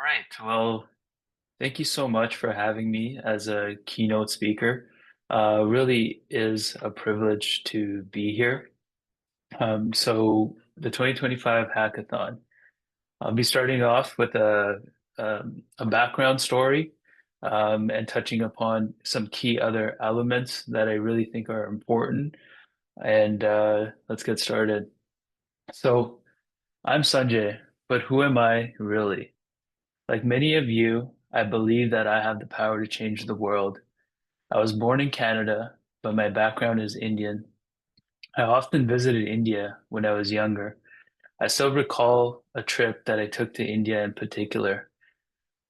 right. Well, thank you so much for having me as a keynote speaker. Really is a privilege to be here. So the 2025 Hackathon. I'll be starting off with a background story and touching upon some key other elements that I really think are important. And let's get started. So I'm Sanjay, but who am I really? Like many of you, I believe that I have the power to change the world. I was born in Canada, but my background is Indian. I often visited India when I was younger. I still recall a trip that I took to India in particular.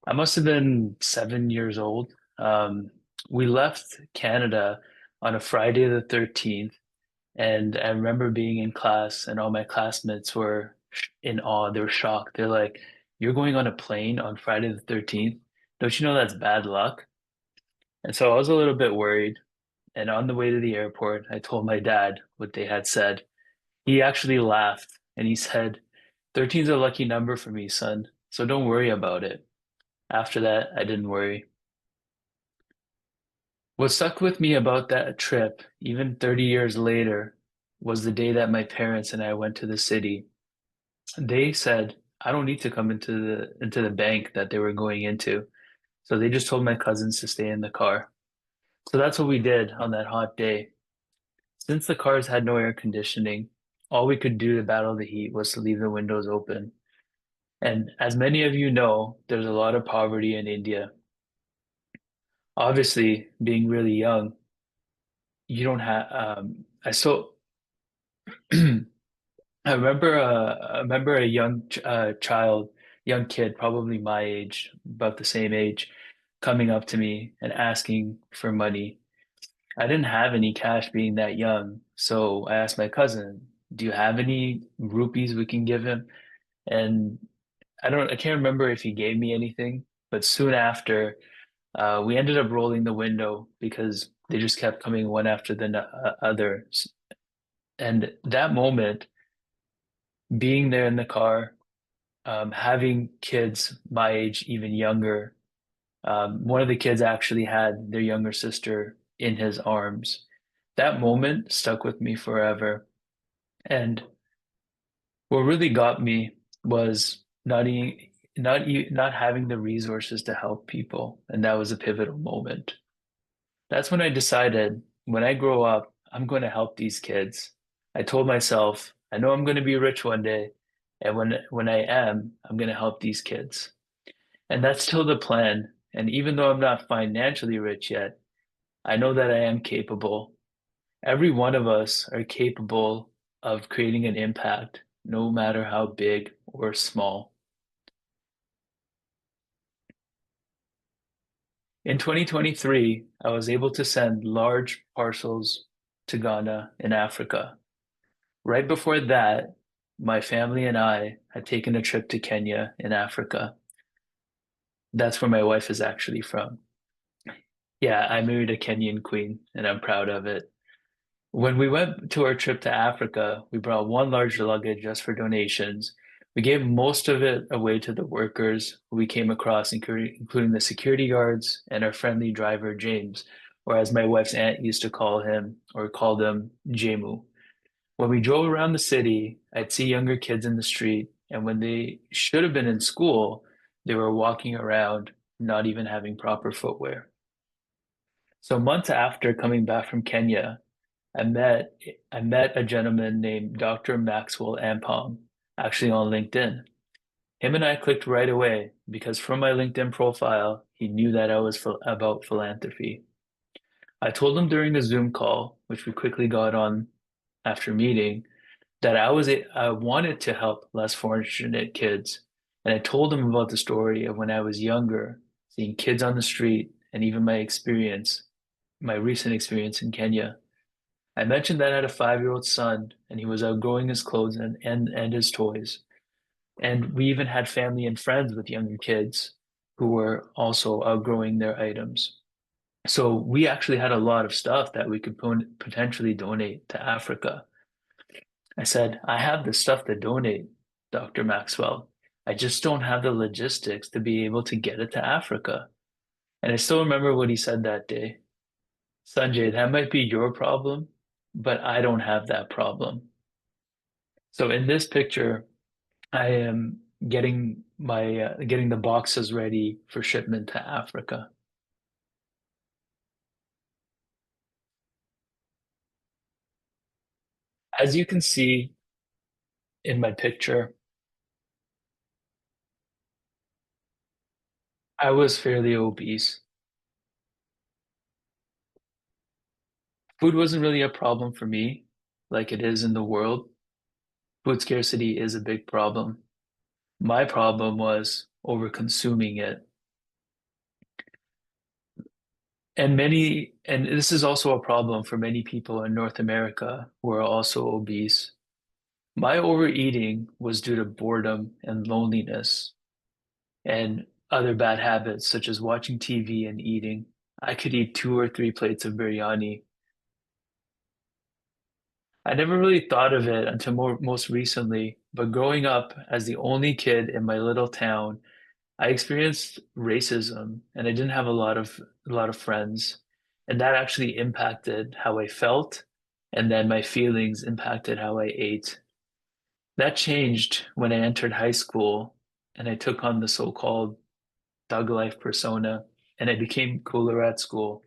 I must have been 7 years old. We left Canada on a Friday the 13th, and I remember being in class, and all my classmates were in awe. They were shocked. They're like, "You're going on a plane on Friday the 13th? Don't you know that's bad luck?" And so I was a little bit worried. And on the way to the airport, I told my dad what they had said. He actually laughed and he said, 13's a lucky number for me, son. So don't worry about it. After that, I didn't worry. What stuck with me about that trip, even 30 years later, was the day that my parents and I went to the city. They said, I don't need to come into the bank that they were going into. So they just told my cousins to stay in the car. So that's what we did on that hot day. Since the cars had no air conditioning, all we could do to battle the heat was to leave the windows open. And as many of you know, there's a lot of poverty in India. Obviously, being really young, you don't have I still I remember a young child, young kid, probably my age, about the same age, coming up to me and asking for money. I didn't have any cash being that young, so I asked my cousin, "Do you have any rupees we can give him?" And I can't remember if he gave me anything, but soon after, we ended up rolling the window because they just kept coming one after the other. And that moment, being there in the car, having kids my age, even younger. One of the kids actually had their younger sister in his arms. That moment stuck with me forever. And what really got me was not having the resources to help people, and that was a pivotal moment. That's when I decided when I grow up, I'm going to help these kids. I told myself, I know I'm going to be rich one day, and when I am, I'm going to help these kids. And that's still the plan. And even though I'm not financially rich yet, I know that I am capable. Every one of us are capable of creating an impact, no matter how big or small. In 2023, I was able to send large parcels to Ghana in Africa. Right before that, my family and I had taken a trip to Kenya in Africa. That's where my wife is actually from. Yeah, I married a Kenyan queen, and I'm proud of it. When we went to our trip to Africa, we brought one large luggage just for donations. We gave most of it away to the workers who we came across, including the security guards and our friendly driver, James, or as my wife's aunt used to call him or called him, Jemu. When we drove around the city, I'd see younger kids in the street, and when they should have been in school, they were walking around, not even having proper footwear. So months after coming back from Kenya, I met I met a gentleman named Dr. Maxwell Ampong, actually on LinkedIn. Him and I clicked right away because from my LinkedIn profile, he knew that I was about philanthropy. I told him during the Zoom call, which we quickly got on after meeting, that I wanted to help less fortunate kids. And I told him about the story of when I was younger, seeing kids on the street and even my recent experience in Kenya. I mentioned that I had a 5-year-old son and he was outgrowing his clothes and his toys. And we even had family and friends with younger kids who were also outgrowing their items. So we actually had a lot of stuff that we could potentially donate to Africa. I said, I have the stuff to donate, Dr. Maxwell. I just don't have the logistics to be able to get it to Africa. And I still remember what he said that day. Sanjay, that might be your problem, but I don't have that problem. So in this picture, I am getting the boxes ready for shipment to Africa. As you can see in my picture, I was fairly obese. Food wasn't really a problem for me like it is in the world. Food scarcity is a big problem. My problem was over consuming it. And this is also a problem for many people in North America who are also obese. My overeating was due to boredom and loneliness and other bad habits such as watching TV and eating. I could eat 2 or 3 plates of biryani. I never really thought of it until most recently, but growing up as the only kid in my little town, I experienced racism and I didn't have a lot of friends. And that actually impacted how I felt, and then my feelings impacted how I ate. That changed when I entered high school and I took on the so-called thug life persona and I became cooler at school.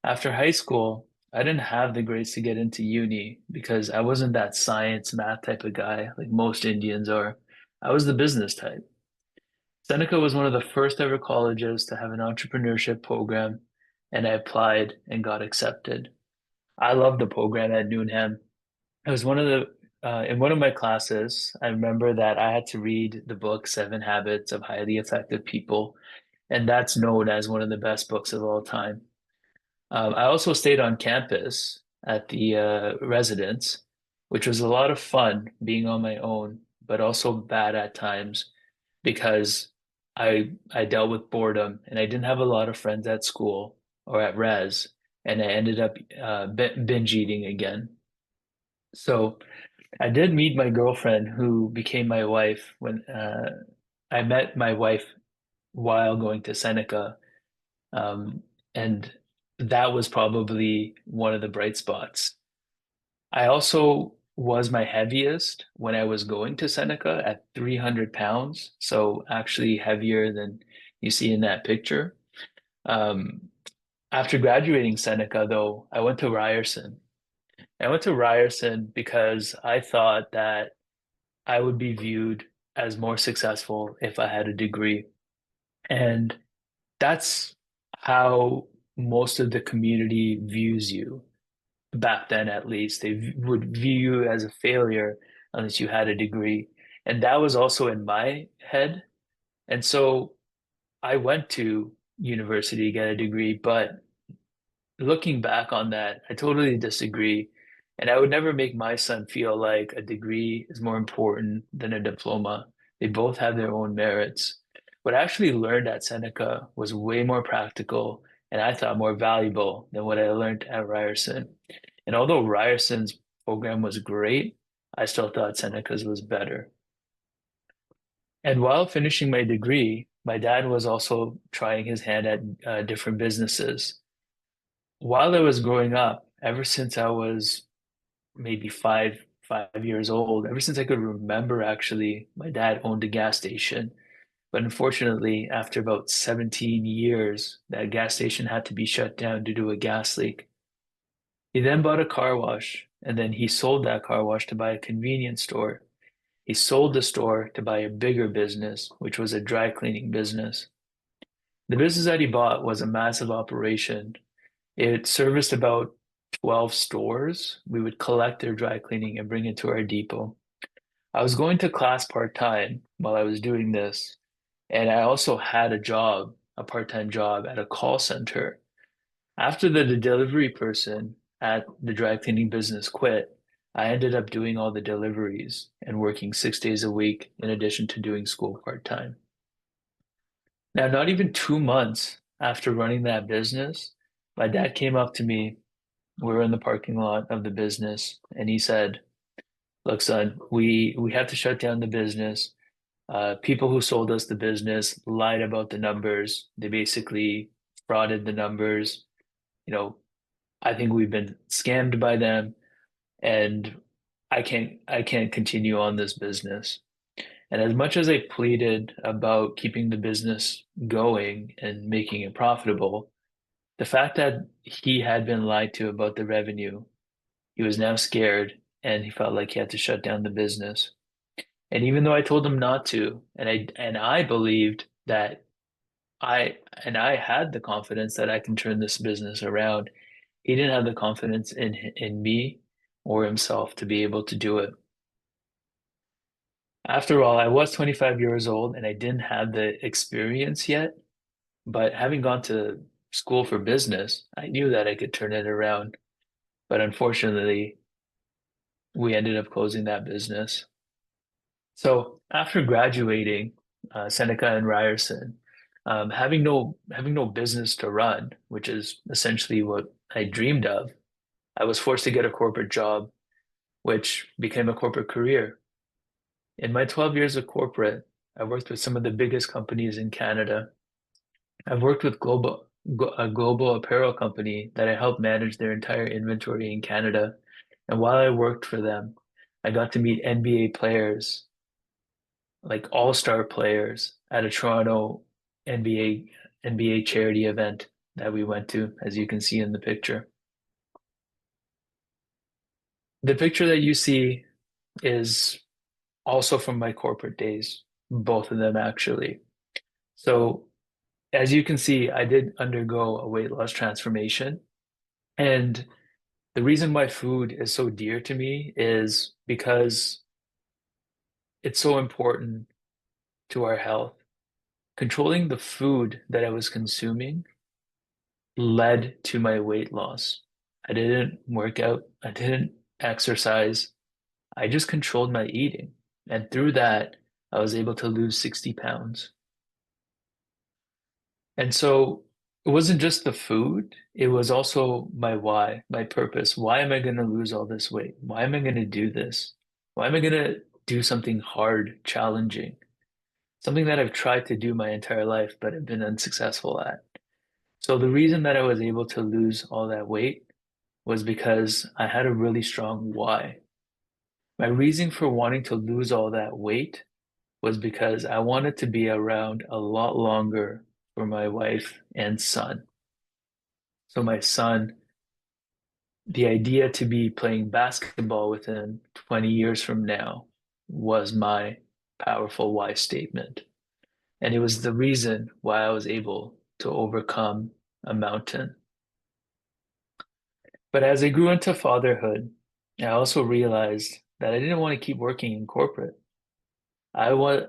After high school, I didn't have the grades to get into uni because I wasn't that science math type of guy like most Indians are. I was the business type. Seneca was one of the first ever colleges to have an entrepreneurship program, and I applied and got accepted. I loved the program at Newnham. It was in one of my classes, I remember that I had to read the book Seven Habits of Highly Effective People, and that's known as one of the best books of all time. I also stayed on campus at the residence, which was a lot of fun being on my own, but also bad at times because I dealt with boredom and I didn't have a lot of friends at school or at res, and I ended up binge eating again. So I did meet my girlfriend who became my wife when I met my wife while going to Seneca. Um, and that was probably one of the bright spots. I also was my heaviest when I was going to Seneca at 300 pounds, so actually heavier than you see in that picture. Um, After graduating Seneca, though, I went to Ryerson. I went to Ryerson because I thought that I would be viewed as more successful if I had a degree. And that's how most of the community views you back then, at least. Would view you as a failure unless you had a degree. And that was also in my head. And so I went to university to get a degree, but looking back on that, I totally disagree. And I would never make my son feel like a degree is more important than a diploma. They both have their own merits. What I actually learned at Seneca was way more practical and I thought more valuable than what I learned at Ryerson. And although Ryerson's program was great, I still thought Seneca's was better. And while finishing my degree, my dad was also trying his hand at different businesses. While I was growing up, ever since I was maybe five years old, ever since I could remember, actually, my dad owned a gas station. But unfortunately, after about 17 years, that gas station had to be shut down due to a gas leak. He then bought a car wash, and then he sold that car wash to buy a convenience store. He sold the store to buy a bigger business, which was a dry cleaning business. The business that he bought was a massive operation. It serviced about 12 stores. We would collect their dry cleaning and bring it to our depot. I was going to class part-time while I was doing this, and I also had a part-time job at a call center. After the delivery person at the dry cleaning business quit, I ended up doing all the deliveries and working 6 days a week in addition to doing school part-time. Now, not even 2 months after running that business, my dad came up to me. We were in the parking lot of the business, and he said, "Look, son, we have to shut down the business. People who sold us the business lied about the numbers. They basically frauded the numbers. You know, I think we've been scammed by them, and I can't continue on this business. And as much as I pleaded about keeping the business going and making it profitable, the fact that he had been lied to about the revenue, he was now scared and he felt like he had to shut down the business. And even though I told him not to, and I believed that I had the confidence that I can turn this business around, he didn't have the confidence in me or himself to be able to do it. After all, I was 25 years old and I didn't have the experience yet, but having gone to school for business, I knew that I could turn it around. But unfortunately, we ended up closing that business. So after graduating, Seneca and Ryerson, having no business to run, which is essentially what I dreamed of, I was forced to get a corporate job, which became a corporate career. In my 12 years of corporate, I worked with some of the biggest companies in Canada. I've worked with a global apparel company that I helped manage their entire inventory in Canada. And while I worked for them, I got to meet NBA players, like all-star players at a Toronto NBA charity event that we went to, as you can see in the picture. The picture that you see is also from my corporate days, both of them actually. So as you can see, I did undergo a weight loss transformation. And the reason why food is so dear to me is because it's so important to our health. Controlling the food that I was consuming led to my weight loss. I didn't work out, I didn't exercise, I just controlled my eating. And through that, I was able to lose 60 pounds. And so it wasn't just the food, it was also my why, my purpose. Why am I going to lose all this weight? Why am I going to do this? Why am I going to do something hard, challenging, something that I've tried to do my entire life, but have been unsuccessful at? So the reason that I was able to lose all that weight was because I had a really strong why. My reason for wanting to lose all that weight was because I wanted to be around a lot longer for my wife and son. So my son, the idea to be playing basketball with him 20 years from now was my powerful why statement. And it was the reason why I was able to overcome a mountain. But as I grew into fatherhood, I also realized that I didn't want to keep working in corporate. I was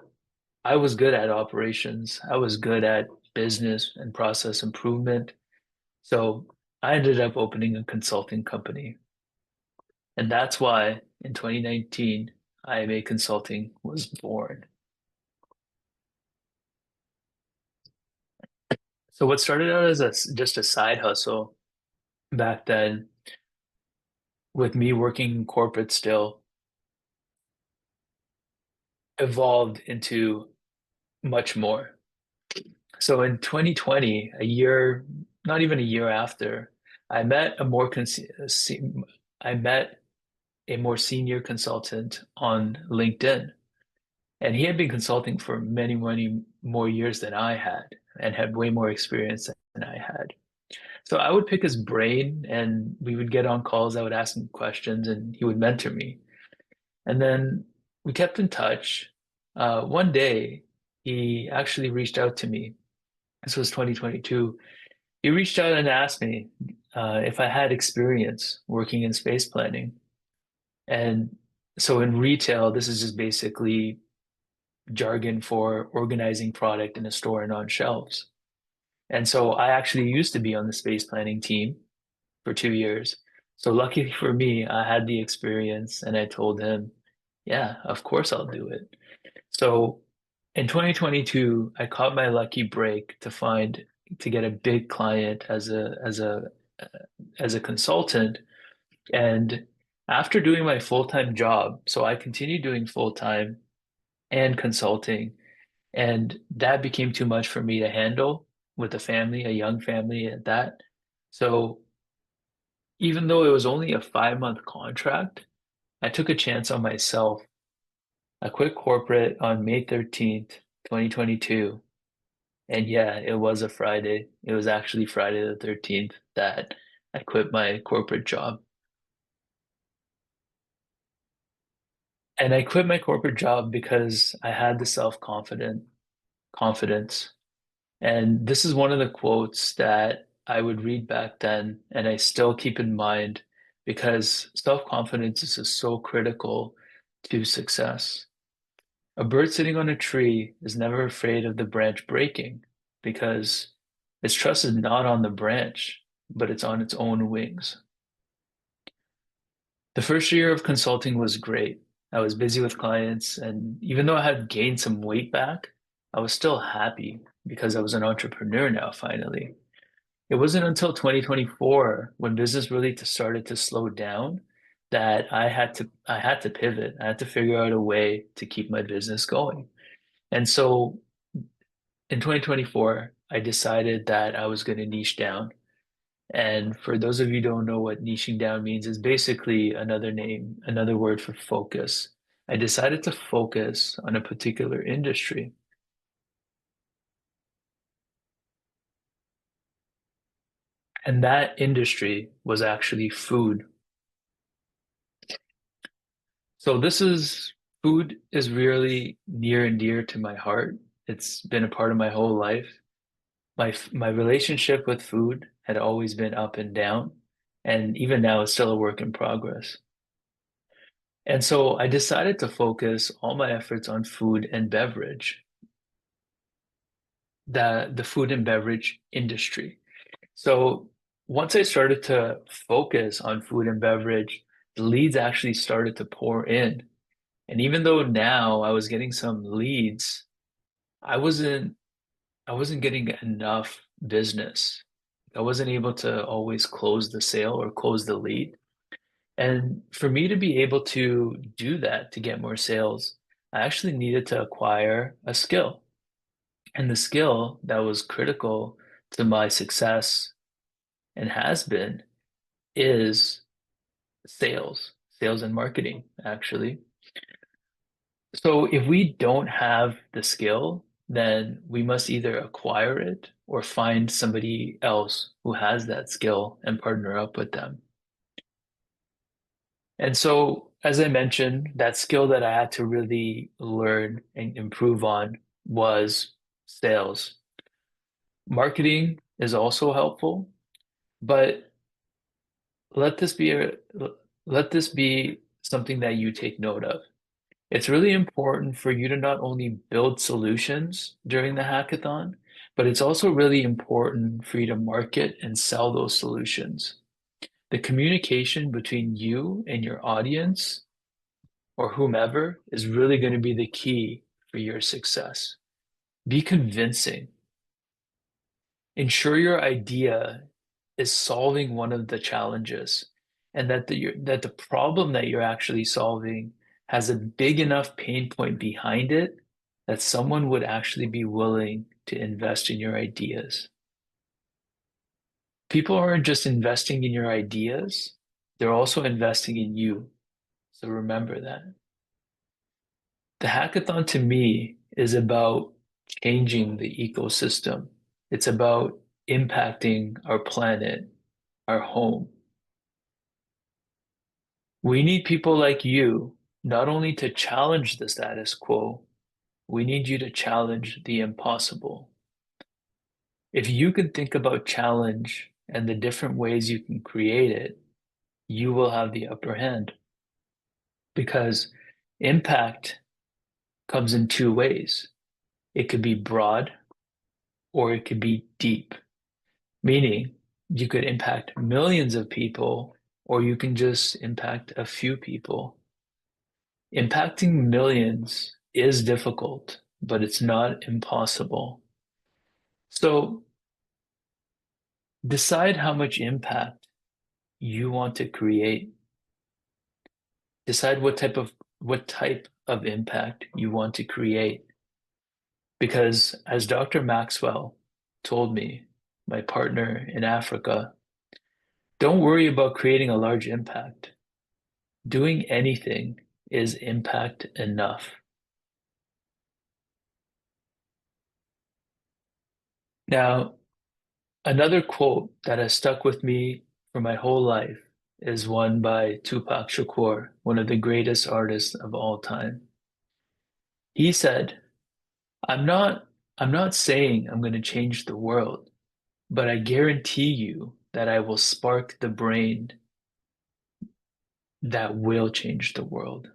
I was good at operations. I was good at business and process improvement. So I ended up opening a consulting company. And that's why in 2019, IMA Consulting was born. So what started out as just a side hustle back then, with me working in corporate still, evolved into much more. So in 2020, not even a year after, I met a more I met a more senior consultant on LinkedIn. And he had been consulting for many, many more years than I had and had way more experience than I had. So I would pick his brain and we would get on calls. I would ask him questions and he would mentor me. And then we kept in touch. One day, he actually reached out to me. This was 2022. He reached out and asked me if I had experience working in space planning. And so in retail, this is just basically jargon for organizing product in a store and on shelves. And so I actually used to be on the space planning team for 2 years. So lucky for me, I had the experience and I told him, yeah, of course I'll do it. So in 2022, I caught my lucky break to get a big client as a consultant. And after doing my full-time job, so I continued doing full-time and consulting. And that became too much for me to handle with a family, a young family at that. So even though it was only a 5 month contract, I took a chance on myself. I quit corporate on May 13th, 2022. And yeah, it was a Friday. It was actually Friday the 13th that I quit my corporate job. And I quit my corporate job because I had the confidence. And this is one of the quotes that I would read back then, and I still keep in mind because self-confidence is just so critical to success. A bird sitting on a tree is never afraid of the branch breaking because its trust is not on the branch, but it's on its own wings. The first year of consulting was great. I was busy with clients, and even though I had gained some weight back, I was still happy because I was an entrepreneur now, finally. It wasn't until 2024 when business really started to slow down that I had to pivot. I had to figure out a way to keep my business going. And so in 2024, I decided that I was going to niche down. And for those of you who don't know what niching down means, is basically another name, another word for focus. I decided to focus on a particular industry. And that industry was actually food. So food is really near and dear to my heart. It's been a part of my whole life. My relationship with food had always been up and down, and even now it's still a work in progress. And so I decided to focus all my efforts on food and beverage, the food and beverage industry. So once I started to focus on food and beverage, the leads actually started to pour in. And even though now I was getting some leads, I wasn't I wasn't getting enough business. I wasn't able to always close the sale or close the lead. And for me to be able to do that, to get more sales, I actually needed to acquire a skill. And the skill that was critical to my success and has been is sales and marketing, actually. So if we don't have the skill, then we must either acquire it or find somebody else who has that skill and partner up with them. And so, as I mentioned, that skill that I had to really learn and improve on was sales. Marketing is also helpful, but let this be a let this be something that you take note of. It's really important for you to not only build solutions during the hackathon, but it's also really important for you to market and sell those solutions. The communication between you and your audience or whomever is really going to be the key for your success. Be convincing. Ensure your idea is solving one of the challenges and that the problem that you're actually solving has a big enough pain point behind it that someone would actually be willing to invest in your ideas. People aren't just investing in your ideas, they're also investing in you. So remember that. The hackathon to me is about changing the ecosystem. It's about impacting our planet, our home. We need people like you not only to challenge the status quo, we need you to challenge the impossible. If you can think about challenge and the different ways you can create it, you will have the upper hand because impact comes in two ways. It could be broad or it could be deep, meaning you could impact millions of people or you can just impact a few people. Impacting millions is difficult, but it's not impossible. So decide how much impact you want to create. Decide what type of what type of impact you want to create. Because as Dr. Maxwell told me, my partner in Africa, don't worry about creating a large impact. Doing anything is impact enough. Now, another quote that has stuck with me for my whole life is one by Tupac Shakur, one of the greatest artists of all time. He said, I'm not I'm not saying I'm going to change the world, but I guarantee you that I will spark the brain that will change the world.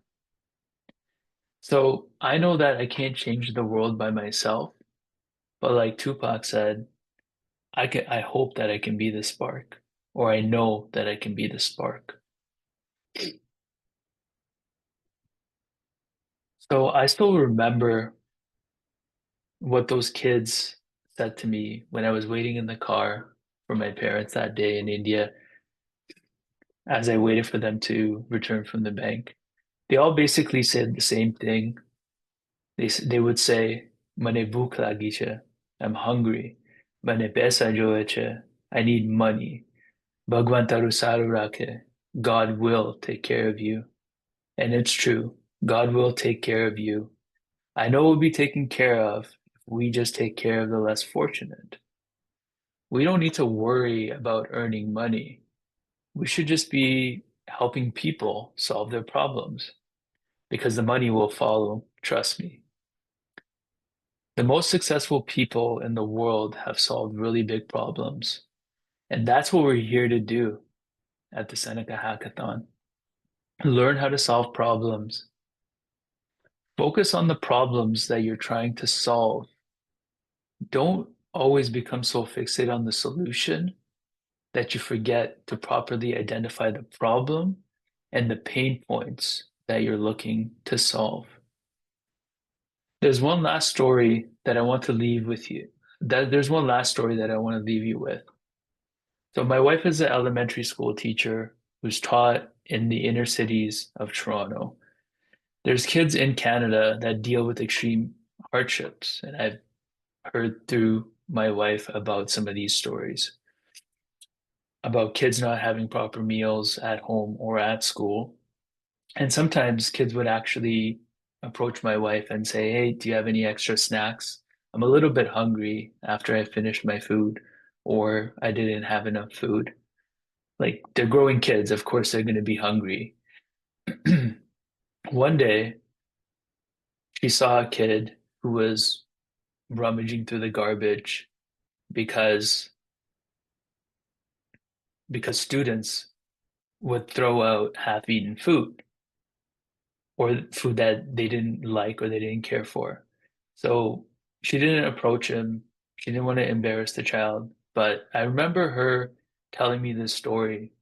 So I know that I can't change the world by myself, but like Tupac said, I hope that I can be the spark, or I know that I can be the spark. So I still remember what those kids said to me when I was waiting in the car for my parents that day in India as I waited for them to return from the bank. They all basically said the same thing. They would say, "Mane bhuk lagi che," I'm hungry. "Mane paisa joye che," I need money. "Bhagwan taru saru rakhe," God will take care of you. And it's true. God will take care of you. I know we'll be taken care of if we just take care of the less fortunate. We don't need to worry about earning money. We should just be helping people solve their problems because the money will follow. Trust me. The most successful people in the world have solved really big problems. And that's what we're here to do at the Seneca Hackathon. Learn how to solve problems. Focus on the problems that you're trying to solve. Don't always become so fixated on the solution that you forget to properly identify the problem and the pain points that you're looking to solve. There's one last story that I want to leave with you. There's one last story that I want to leave you with. So my wife is an elementary school teacher who's taught in the inner cities of Toronto. There's kids in Canada that deal with extreme hardships, and I've heard through my wife about some of these stories about kids not having proper meals at home or at school. And sometimes kids would actually approach my wife and say, "Hey, do you have any extra snacks? I'm a little bit hungry after I finished my food, or I didn't have enough food." Like they're growing kids, of course they're going to be hungry. One day, she saw a kid who was rummaging through the garbage because students would throw out half-eaten food or food that they didn't like or they didn't care for. So she didn't approach him. She didn't want to embarrass the child. But I remember her telling me this story,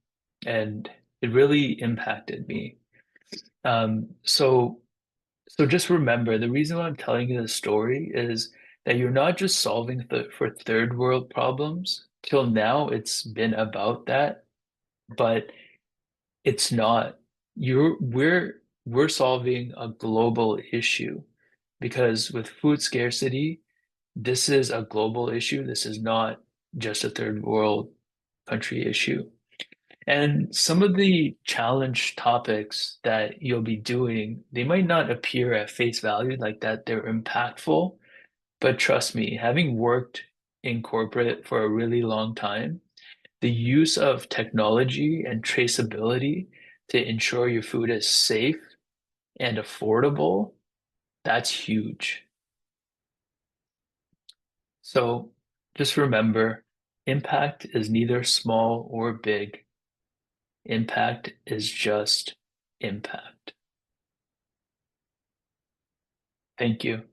and it really impacted me. So just remember, the reason why I'm telling you this story is that you're not just solving for third world problems. Till now, it's been about that, but it's not. We're solving a global issue because with food scarcity, this is a global issue. This is not just a third world country issue. And some of the challenge topics that you'll be doing, they might not appear at face value like that they're impactful, but trust me, having worked in corporate for a really long time, the use of technology and traceability to ensure your food is safe and affordable, that's huge. So just remember, impact is neither small or big. Impact is just impact. Thank you.